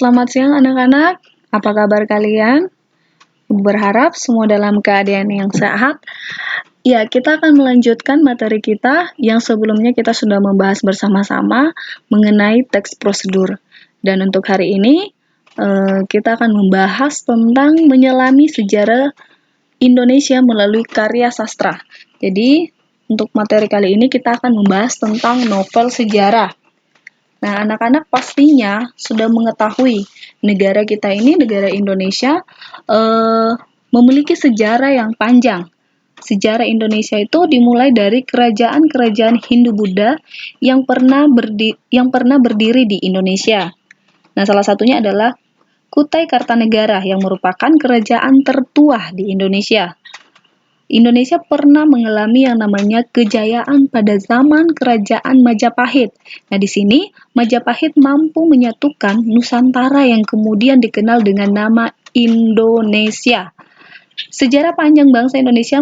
Selamat siang anak-anak, apa kabar kalian? Berharap semua dalam keadaan yang sehat. Ya, kita akan melanjutkan materi kita yang sebelumnya kita sudah membahas bersama-sama mengenai teks prosedur. Dan untuk hari ini, kita akan membahas tentang menyelami sejarah Indonesia melalui karya sastra. Jadi, untuk materi kali ini kita akan membahas tentang novel sejarah. Nah, anak-anak pastinya sudah mengetahui negara kita ini, negara Indonesia, memiliki sejarah yang panjang. Sejarah Indonesia itu dimulai dari kerajaan-kerajaan Hindu-Buddha yang pernah berdiri di Indonesia. Nah, salah satunya adalah Kutai Kartanegara yang merupakan kerajaan tertua di Indonesia. Indonesia pernah mengalami yang namanya kejayaan pada zaman Kerajaan Majapahit. Nah, di sini Majapahit mampu menyatukan Nusantara yang kemudian dikenal dengan nama Indonesia. Sejarah panjang bangsa Indonesia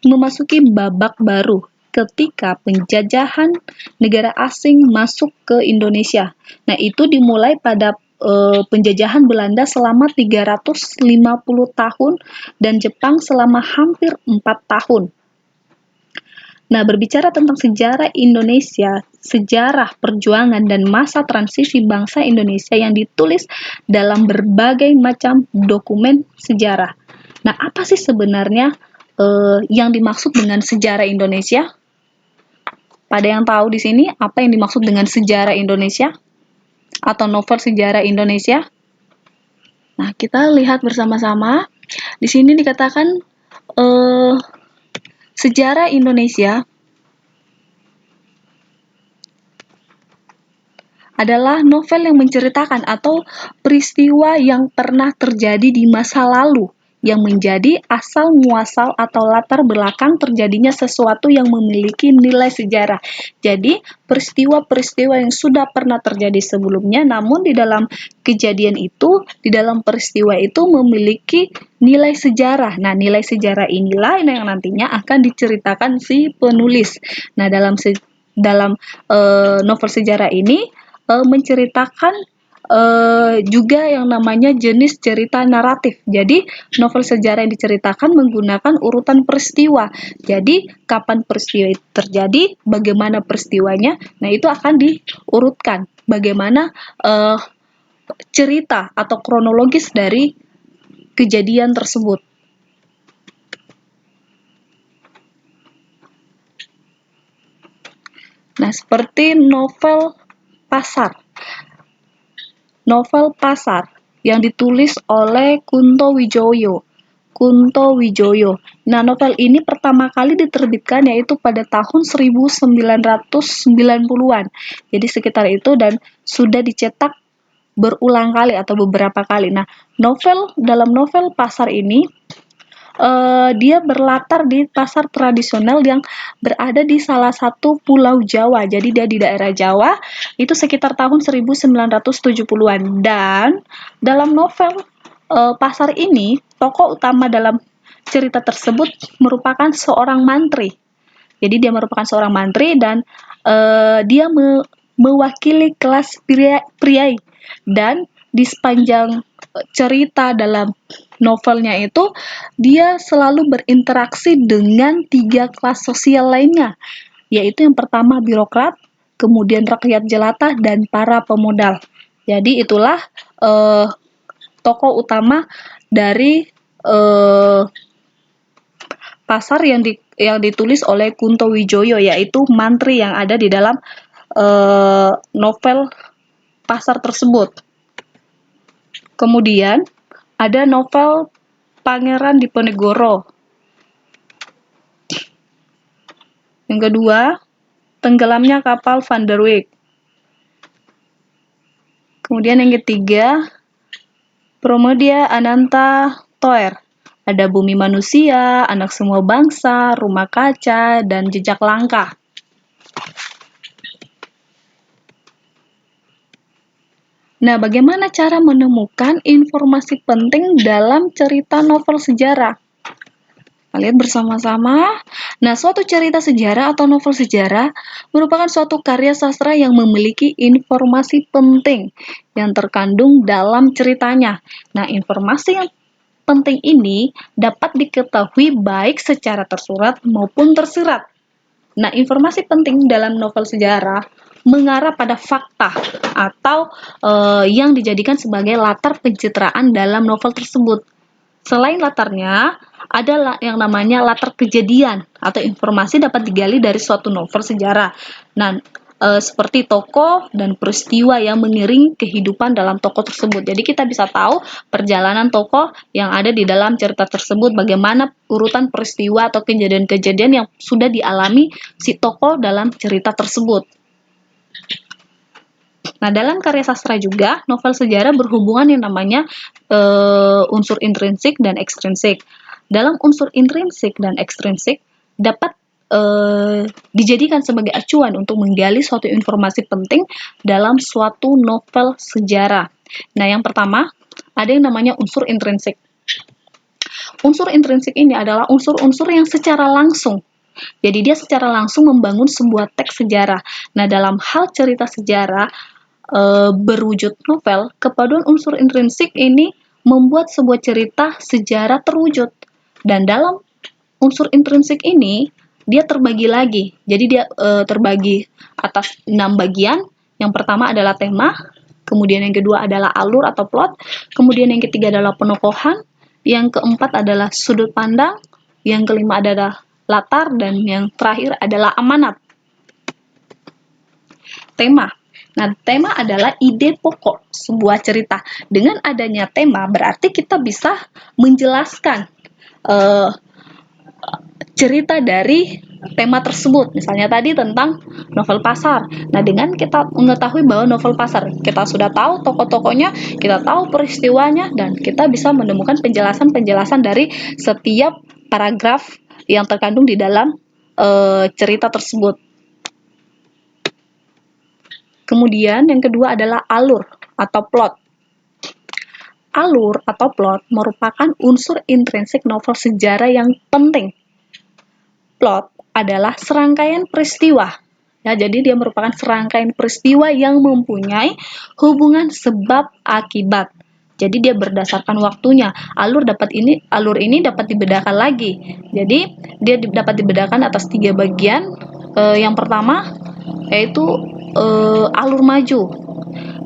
memasuki babak baru ketika penjajahan negara asing masuk ke Indonesia. Nah, itu dimulai pada penjajahan Belanda selama 350 tahun dan Jepang selama hampir 4 tahun. Nah, berbicara tentang sejarah Indonesia, sejarah perjuangan dan masa transisi bangsa Indonesia yang ditulis dalam berbagai macam dokumen sejarah. Nah, apa sih sebenarnya yang dimaksud dengan sejarah Indonesia? Pada yang tahu di sini apa yang dimaksud dengan sejarah Indonesia? Atau novel sejarah Indonesia? Nah, kita lihat bersama-sama. Di sini dikatakan sejarah Indonesia adalah novel yang menceritakan atau peristiwa yang pernah terjadi di masa lalu yang menjadi asal muasal atau latar belakang terjadinya sesuatu yang memiliki nilai sejarah. Jadi, peristiwa-peristiwa yang sudah pernah terjadi sebelumnya, namun di dalam kejadian itu, di dalam peristiwa itu memiliki nilai sejarah. Nah, nilai sejarah inilah yang nantinya akan diceritakan si penulis. Nah, dalam novel sejarah ini menceritakan juga yang namanya jenis cerita naratif. Jadi, novel sejarah yang diceritakan menggunakan urutan peristiwa. Jadi, kapan peristiwa itu terjadi, bagaimana peristiwanya, nah itu akan diurutkan. Bagaimana cerita atau kronologis dari kejadian tersebut. Nah, seperti novel Pasar. Novel Pasar yang ditulis oleh Kunto Wijoyo. Nah, novel ini pertama kali diterbitkan yaitu pada tahun 1990-an. Jadi sekitar itu dan sudah dicetak berulang kali atau beberapa kali. Nah, dalam novel Pasar ini dia berlatar di pasar tradisional yang berada di salah satu pulau Jawa. Jadi dia di daerah Jawa, itu sekitar tahun 1970-an. Dan dalam novel Pasar ini, tokoh utama dalam cerita tersebut merupakan seorang mantri. Jadi dia merupakan seorang mantri dan dia mewakili kelas priai. Dan di sepanjang cerita dalam novelnya itu, dia selalu berinteraksi dengan 3 kelas sosial lainnya, yaitu yang pertama birokrat, kemudian rakyat jelata, dan para pemodal. Jadi itulah tokoh utama dari Pasar yang ditulis oleh Kunto Wijoyo, yaitu mantri yang ada di dalam novel Pasar tersebut. Kemudian ada novel Pangeran Diponegoro. Yang kedua, Tenggelamnya Kapal Van der Wijk. Kemudian yang ketiga, Promedia Ananta Toer. Ada Bumi Manusia, Anak Semua Bangsa, Rumah Kaca, dan Jejak Langkah. Nah, bagaimana cara menemukan informasi penting dalam cerita novel sejarah? Kita lihat bersama-sama. Nah, suatu cerita sejarah atau novel sejarah merupakan suatu karya sastra yang memiliki informasi penting yang terkandung dalam ceritanya. Nah, informasi yang penting ini dapat diketahui baik secara tersurat maupun tersirat. Nah, informasi penting dalam novel sejarah mengarah pada fakta atau yang dijadikan sebagai latar pencitraan dalam novel tersebut. Selain latarnya, ada yang namanya latar kejadian atau informasi dapat digali dari suatu novel sejarah. Nah, seperti tokoh dan peristiwa yang mengiringi kehidupan dalam tokoh tersebut. Jadi kita bisa tahu perjalanan tokoh yang ada di dalam cerita tersebut, bagaimana urutan peristiwa atau kejadian-kejadian yang sudah dialami si tokoh dalam cerita tersebut. Nah, dalam karya sastra juga, novel sejarah berhubungan yang namanya unsur intrinsik dan ekstrinsik. Dalam unsur intrinsik dan ekstrinsik dapat dijadikan sebagai acuan untuk menggali suatu informasi penting dalam suatu novel sejarah. Nah, yang pertama, ada yang namanya unsur intrinsik. Unsur intrinsik ini adalah unsur-unsur yang secara langsung. Jadi dia secara langsung membangun sebuah teks sejarah. Nah, dalam hal cerita sejarah, berwujud novel, kepaduan unsur intrinsik ini membuat sebuah cerita sejarah terwujud. Dan dalam unsur intrinsik ini, dia terbagi lagi. Jadi dia terbagi atas 6 bagian. Yang pertama adalah tema, kemudian yang kedua adalah alur atau plot, kemudian yang ketiga adalah penokohan, yang keempat adalah sudut pandang, yang kelima adalah latar, dan yang terakhir adalah amanat. Tema. Nah, tema adalah ide pokok sebuah cerita. Dengan adanya tema, berarti kita bisa menjelaskan cerita dari tema tersebut. Misalnya tadi tentang novel pasar. Nah, dengan kita mengetahui bahwa novel pasar, kita sudah tahu tokoh-tokohnya, kita tahu peristiwanya, dan kita bisa menemukan penjelasan-penjelasan dari setiap paragraf yang terkandung di dalam cerita tersebut. Kemudian yang kedua adalah alur atau plot. Alur atau plot merupakan unsur intrinsik novel sejarah yang penting. Plot adalah serangkaian peristiwa. Ya, jadi dia merupakan serangkaian peristiwa yang mempunyai hubungan sebab akibat. Jadi dia berdasarkan waktunya. Alur ini dapat dibedakan lagi. Jadi dia dapat dibedakan atas 3 bagian. Yang pertama yaitu alur maju.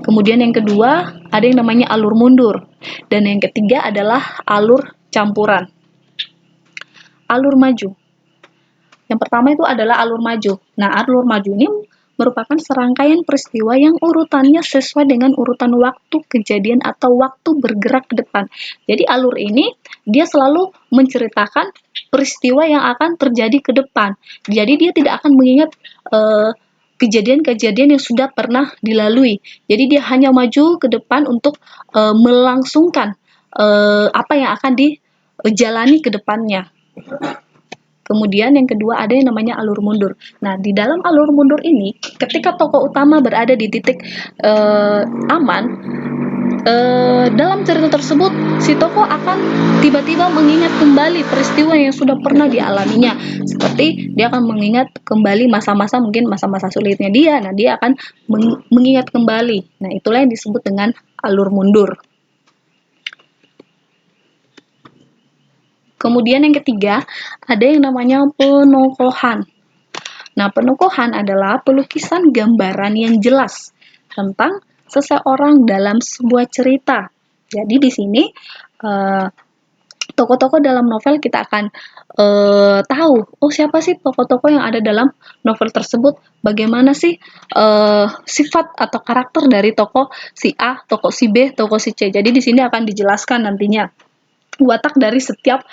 Kemudian yang kedua ada yang namanya alur mundur. Dan yang ketiga adalah alur campuran. Alur maju. Yang pertama itu adalah alur maju. Nah, alur maju ini merupakan serangkaian peristiwa yang urutannya sesuai dengan urutan waktu kejadian atau waktu bergerak ke depan. Jadi alur ini dia selalu menceritakan peristiwa yang akan terjadi ke depan. Jadi dia tidak akan mengingat kejadian-kejadian yang sudah pernah dilalui. Jadi dia hanya maju ke depan untuk melangsungkan apa yang akan dijalani ke depannya. Kemudian yang kedua ada yang namanya alur mundur. Nah, di dalam alur mundur ini, ketika tokoh utama berada di titik aman, dalam cerita tersebut, si tokoh akan tiba-tiba mengingat kembali peristiwa yang sudah pernah dialaminya. Seperti dia akan mengingat kembali masa-masa, mungkin masa-masa sulitnya dia. Nah, dia akan mengingat kembali. Nah, itulah yang disebut dengan alur mundur. Kemudian yang ketiga, ada yang namanya penokohan. Nah, penokohan adalah pelukisan gambaran yang jelas tentang seseorang dalam sebuah cerita. Jadi di sini tokoh-tokoh dalam novel kita akan tahu, oh siapa sih tokoh-tokoh yang ada dalam novel tersebut, bagaimana sih sifat atau karakter dari tokoh si A, tokoh si B, tokoh si C. Jadi di sini akan dijelaskan nantinya watak dari setiap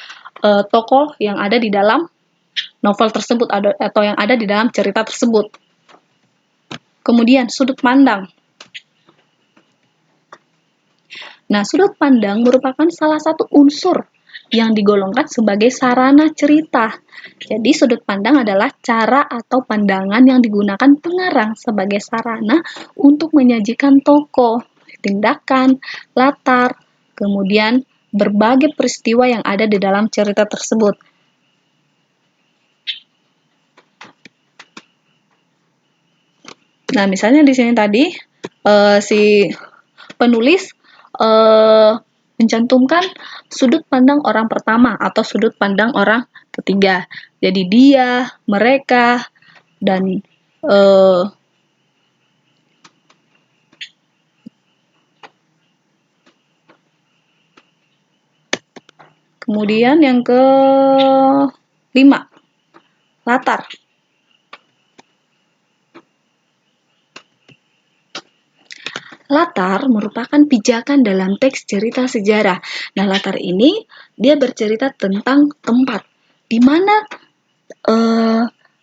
tokoh yang ada di dalam novel tersebut atau yang ada di dalam cerita tersebut. Kemudian sudut pandang. Nah, sudut pandang merupakan salah satu unsur yang digolongkan sebagai sarana cerita. Jadi sudut pandang adalah cara atau pandangan yang digunakan pengarang sebagai sarana untuk menyajikan tokoh, tindakan, latar, kemudian berbagai peristiwa yang ada di dalam cerita tersebut. Nah, misalnya di sini tadi si penulis mencantumkan sudut pandang orang pertama atau sudut pandang orang ketiga. Jadi dia, mereka, dan kemudian yang ke-5, latar. Latar merupakan pijakan dalam teks cerita sejarah. Nah, latar ini dia bercerita tentang tempat, di mana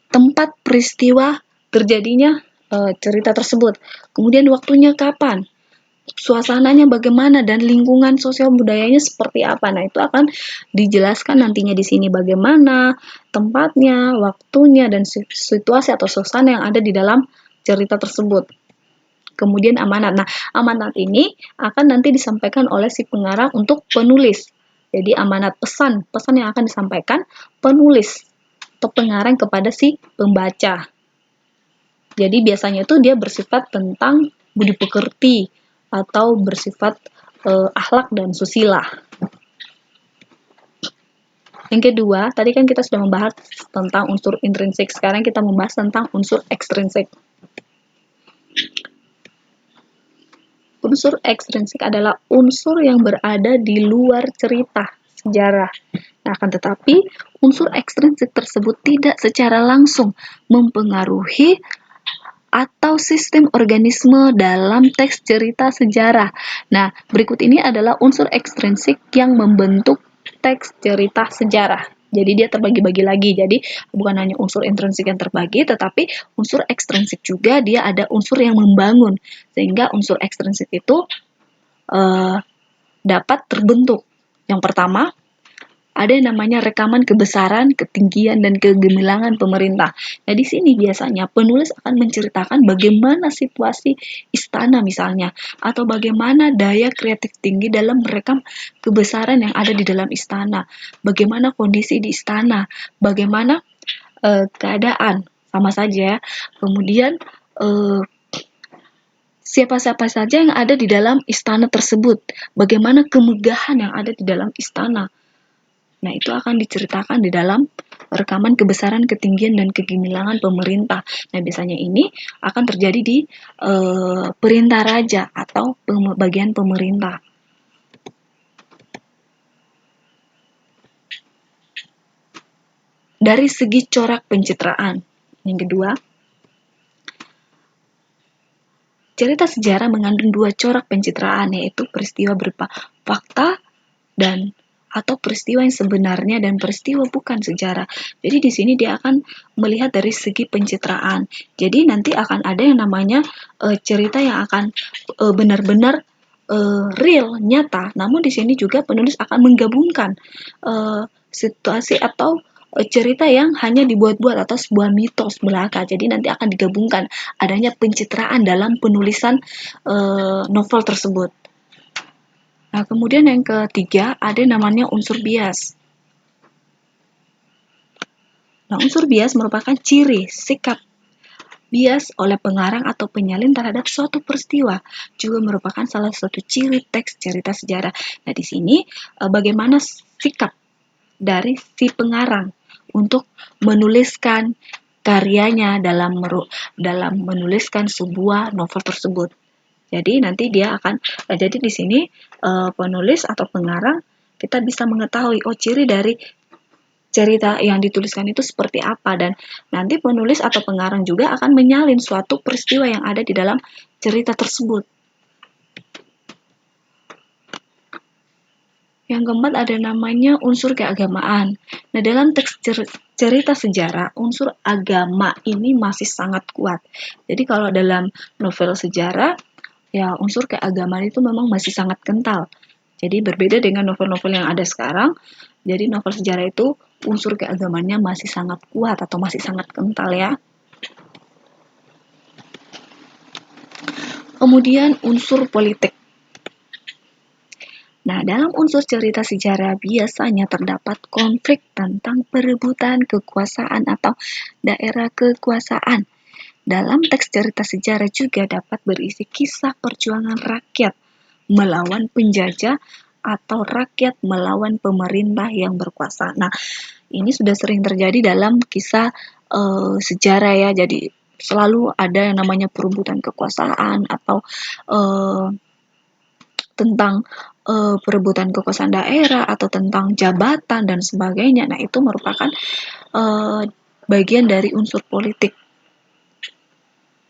tempat peristiwa terjadinya cerita tersebut. Kemudian waktunya kapan, suasananya bagaimana, dan lingkungan sosial budayanya seperti apa. Nah, itu akan dijelaskan nantinya di sini bagaimana tempatnya, waktunya, dan situasi atau suasana yang ada di dalam cerita tersebut. Kemudian amanat. Nah, amanat ini akan nanti disampaikan oleh si pengarang untuk penulis. Jadi amanat pesan yang akan disampaikan penulis atau pengarang kepada si pembaca. Jadi biasanya itu dia bersifat tentang budi pekerti atau bersifat akhlak dan susila. Yang kedua, tadi kan kita sudah membahas tentang unsur intrinsik. Sekarang kita membahas tentang unsur ekstrinsik. Unsur ekstrinsik adalah unsur yang berada di luar cerita sejarah. Nah, akan tetapi unsur ekstrinsik tersebut tidak secara langsung mempengaruhi atau sistem organisme dalam teks cerita sejarah. Nah, berikut ini adalah unsur ekstrinsik yang membentuk teks cerita sejarah. Jadi dia terbagi-bagi lagi. Jadi bukan hanya unsur intrinsik yang terbagi, tetapi unsur ekstrinsik juga dia ada unsur yang membangun. Sehingga unsur ekstrinsik itu dapat terbentuk. Yang pertama, ada yang namanya rekaman kebesaran, ketinggian, dan kegemilangan pemerintah. Nah, di sini biasanya penulis akan menceritakan bagaimana situasi istana misalnya, atau bagaimana daya kreatif tinggi dalam merekam kebesaran yang ada di dalam istana, bagaimana kondisi di istana, bagaimana keadaan, sama saja. Kemudian siapa-siapa saja yang ada di dalam istana tersebut, bagaimana kemegahan yang ada di dalam istana. Nah, itu akan diceritakan di dalam rekaman kebesaran, ketinggian, dan kegemilangan pemerintah. Nah, biasanya ini akan terjadi di perintah raja atau bagian pemerintah. Dari segi corak pencitraan. Yang kedua, cerita sejarah mengandung dua corak pencitraan, yaitu peristiwa berupa fakta dan atau peristiwa yang sebenarnya dan peristiwa bukan sejarah. Jadi di sini dia akan melihat dari segi pencitraan. Jadi nanti akan ada yang namanya cerita yang akan benar-benar real, nyata. Namun di sini juga penulis akan menggabungkan situasi atau cerita yang hanya dibuat-buat atau sebuah mitos belaka. Jadi nanti akan digabungkan adanya pencitraan dalam penulisan novel tersebut. Nah, kemudian yang ketiga, ada namanya unsur bias. Nah, unsur bias merupakan ciri, sikap bias oleh pengarang atau penyalin terhadap suatu peristiwa. Juga merupakan salah satu ciri teks cerita sejarah. Nah, di sini bagaimana sikap dari si pengarang untuk menuliskan karyanya dalam menuliskan sebuah novel tersebut. Jadi nanti dia akan jadi di sini penulis atau pengarang kita bisa mengetahui ciri dari cerita yang dituliskan itu seperti apa, dan nanti penulis atau pengarang juga akan menyalin suatu peristiwa yang ada di dalam cerita tersebut. Yang keempat ada namanya unsur keagamaan. Nah, dalam teks cerita sejarah, unsur agama ini masih sangat kuat. Jadi kalau dalam novel sejarah, ya unsur keagamaan itu memang masih sangat kental. Jadi berbeda dengan novel-novel yang ada sekarang, jadi novel sejarah itu unsur keagamaannya masih sangat kuat atau masih sangat kental ya. Kemudian unsur politik. Nah, dalam unsur cerita sejarah biasanya terdapat konflik tentang perebutan kekuasaan atau daerah kekuasaan. dalam teks cerita sejarah juga dapat berisi kisah perjuangan rakyat melawan penjajah atau rakyat melawan pemerintah yang berkuasa. Nah, ini sudah sering terjadi dalam kisah sejarah ya. Jadi selalu ada yang namanya perebutan kekuasaan atau tentang perebutan kekuasaan daerah atau tentang jabatan dan sebagainya. Nah, itu merupakan bagian dari unsur politik.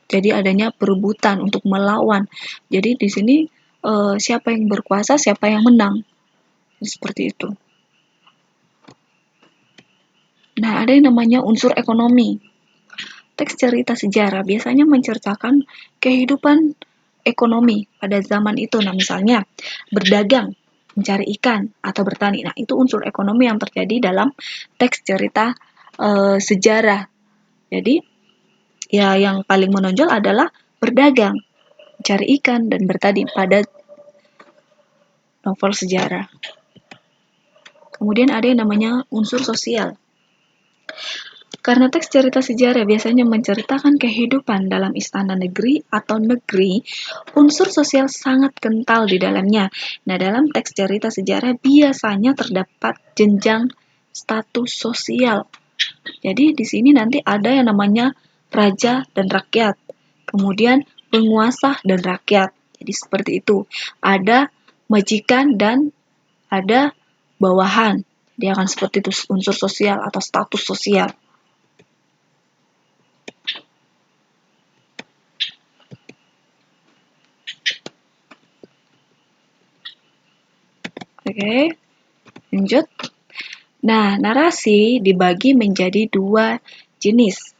Jadi adanya perebutan untuk melawan. Jadi di sini siapa yang berkuasa, siapa yang menang. Seperti itu. Nah, ada yang namanya unsur ekonomi. Teks cerita sejarah biasanya menceritakan kehidupan ekonomi pada zaman itu. Nah, misalnya berdagang, mencari ikan, atau bertani. Nah, itu unsur ekonomi yang terjadi dalam teks cerita sejarah. Jadi, ya yang paling menonjol adalah berdagang, mencari ikan, dan bertani pada novel sejarah. Kemudian ada yang namanya unsur sosial. Karena teks cerita sejarah biasanya menceritakan kehidupan dalam istana negeri atau negeri, unsur sosial sangat kental di dalamnya. Nah, dalam teks cerita sejarah biasanya terdapat jenjang status sosial. Jadi di sini nanti ada yang namanya raja dan rakyat, kemudian penguasa dan rakyat. Jadi seperti itu. Ada majikan dan ada bawahan. Dia akan seperti itu unsur sosial atau status sosial. Oke, lanjut. Nah, narasi dibagi menjadi dua jenis.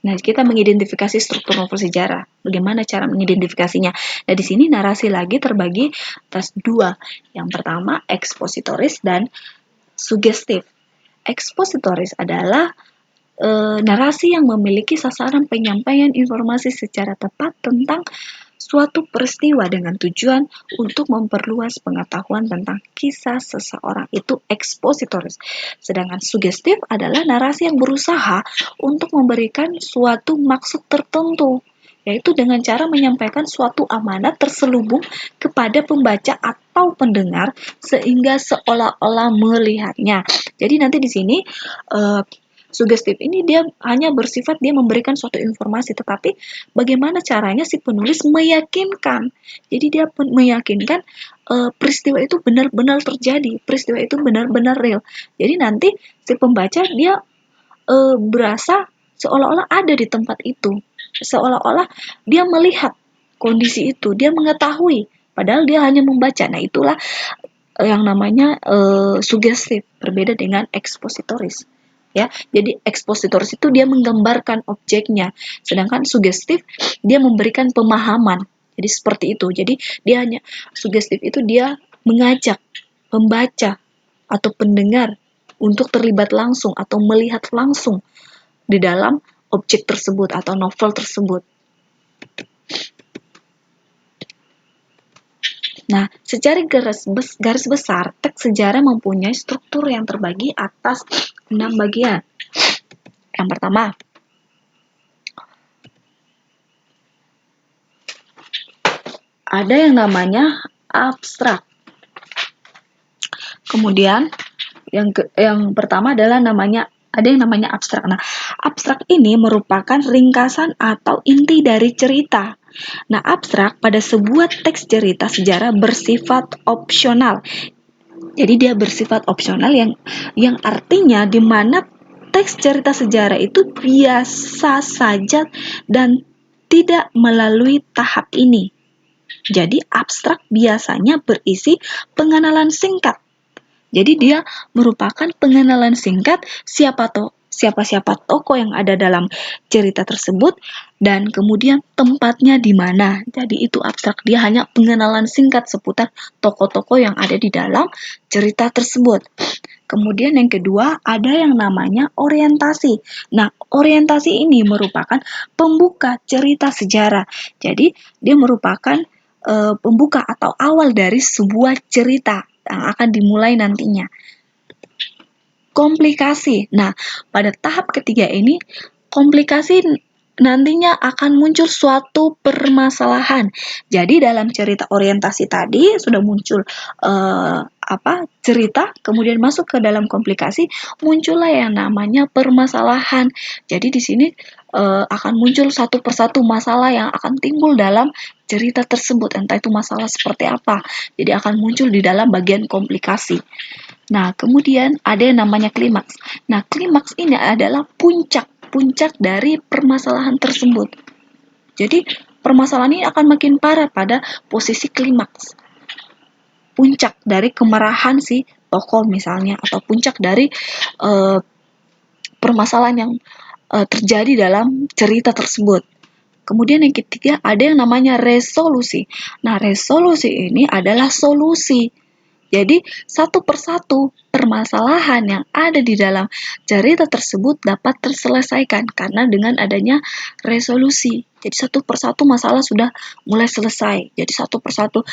Nah, kita mengidentifikasi struktur novel sejarah. Bagaimana cara mengidentifikasinya? Nah, di sini narasi lagi terbagi atas dua. Yang pertama, ekspositoris dan sugestif. Ekspositoris adalah narasi yang memiliki sasaran penyampaian informasi secara tepat tentang suatu peristiwa dengan tujuan untuk memperluas pengetahuan tentang kisah seseorang, itu ekspositoris. Sedangkan sugestif adalah narasi yang berusaha untuk memberikan suatu maksud tertentu, yaitu dengan cara menyampaikan suatu amanat terselubung kepada pembaca atau pendengar sehingga seolah-olah melihatnya. Jadi nanti di sini sugestif ini dia hanya bersifat dia memberikan suatu informasi, tetapi bagaimana caranya si penulis meyakinkan. Jadi dia meyakinkan peristiwa itu benar-benar terjadi, peristiwa itu benar-benar real. Jadi nanti si pembaca dia berasa seolah-olah ada di tempat itu, seolah-olah dia melihat kondisi itu, dia mengetahui, padahal dia hanya membaca. Nah, itulah yang namanya sugestif, berbeda dengan ekspositoris. Ya, jadi ekspositoris itu dia menggambarkan objeknya, sedangkan sugestif dia memberikan pemahaman. Jadi seperti itu. Jadi dia hanya sugestif itu dia mengajak pembaca atau pendengar untuk terlibat langsung atau melihat langsung di dalam objek tersebut atau novel tersebut. Nah, secara garis besar, teks sejarah mempunyai struktur yang terbagi atas 6 bagian. Yang pertama, ada yang namanya abstrak. Kemudian, yang pertama adalah ada yang namanya abstrak. Nah, abstrak ini merupakan ringkasan atau inti dari cerita. Nah, abstrak pada sebuah teks cerita sejarah bersifat opsional. Jadi dia bersifat opsional yang artinya di mana teks cerita sejarah itu biasa saja dan tidak melalui tahap ini. Jadi abstrak biasanya berisi pengenalan singkat. Jadi dia merupakan pengenalan singkat siapa-siapa tokoh yang ada dalam cerita tersebut dan kemudian tempatnya di mana. Jadi itu abstrak, dia hanya pengenalan singkat seputar tokoh-tokoh yang ada di dalam cerita tersebut. Kemudian yang kedua ada yang namanya orientasi. Nah, orientasi ini merupakan pembuka cerita sejarah. Jadi dia merupakan pembuka atau awal dari sebuah cerita yang akan dimulai nantinya. Komplikasi. Nah, pada tahap ketiga ini komplikasi nantinya akan muncul suatu permasalahan. Jadi dalam cerita orientasi tadi sudah muncul cerita, kemudian masuk ke dalam komplikasi, muncullah yang namanya permasalahan. Jadi di sini akan muncul satu persatu masalah yang akan timbul dalam cerita tersebut, entah itu masalah seperti apa. Jadi akan muncul di dalam bagian komplikasi. Nah, kemudian ada yang namanya klimaks. Nah, klimaks ini adalah puncak dari permasalahan tersebut. Jadi, permasalahan ini akan makin parah pada posisi klimaks. Puncak dari kemarahan si tokoh misalnya, atau puncak dari permasalahan yang terjadi dalam cerita tersebut. Kemudian yang ketiga ada yang namanya resolusi. Nah, resolusi ini adalah solusi. Jadi, satu persatu permasalahan yang ada di dalam cerita tersebut dapat terselesaikan karena dengan adanya resolusi. Jadi, satu persatu masalah sudah mulai selesai. Jadi, satu persatu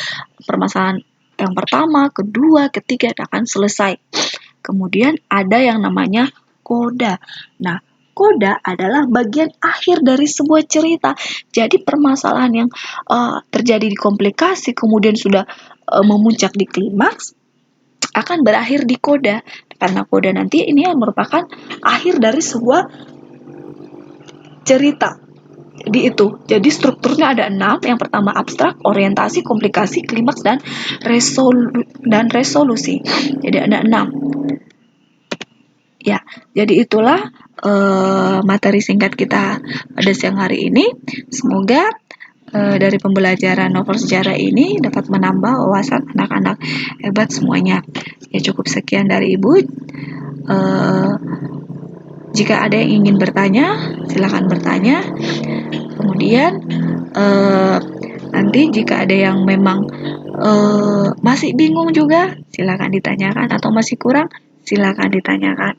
permasalahan yang pertama, kedua, ketiga akan selesai. Kemudian ada yang namanya koda. Nah, koda adalah bagian akhir dari sebuah cerita. Jadi permasalahan yang terjadi di komplikasi kemudian sudah memuncak di klimaks akan berakhir di koda. Karena koda nanti ini merupakan akhir dari sebuah cerita. Jadi strukturnya ada 6. Yang pertama abstrak, orientasi, komplikasi, klimaks, dan resolusi. Jadi ada 6. Ya, jadi itulah materi singkat kita pada siang hari ini. Semoga dari pembelajaran novel sejarah ini dapat menambah wawasan anak-anak hebat semuanya. Ya, cukup sekian dari Ibu. Jika ada yang ingin bertanya, silakan bertanya. Kemudian nanti jika ada yang memang masih bingung juga, silakan ditanyakan, atau masih kurang, silakan ditanyakan.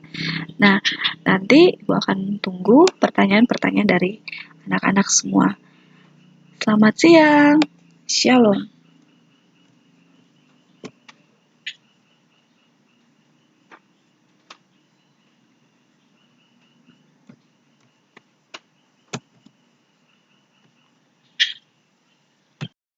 Nah, nanti Ibu akan tunggu pertanyaan-pertanyaan dari anak-anak semua. Selamat siang. Shalom.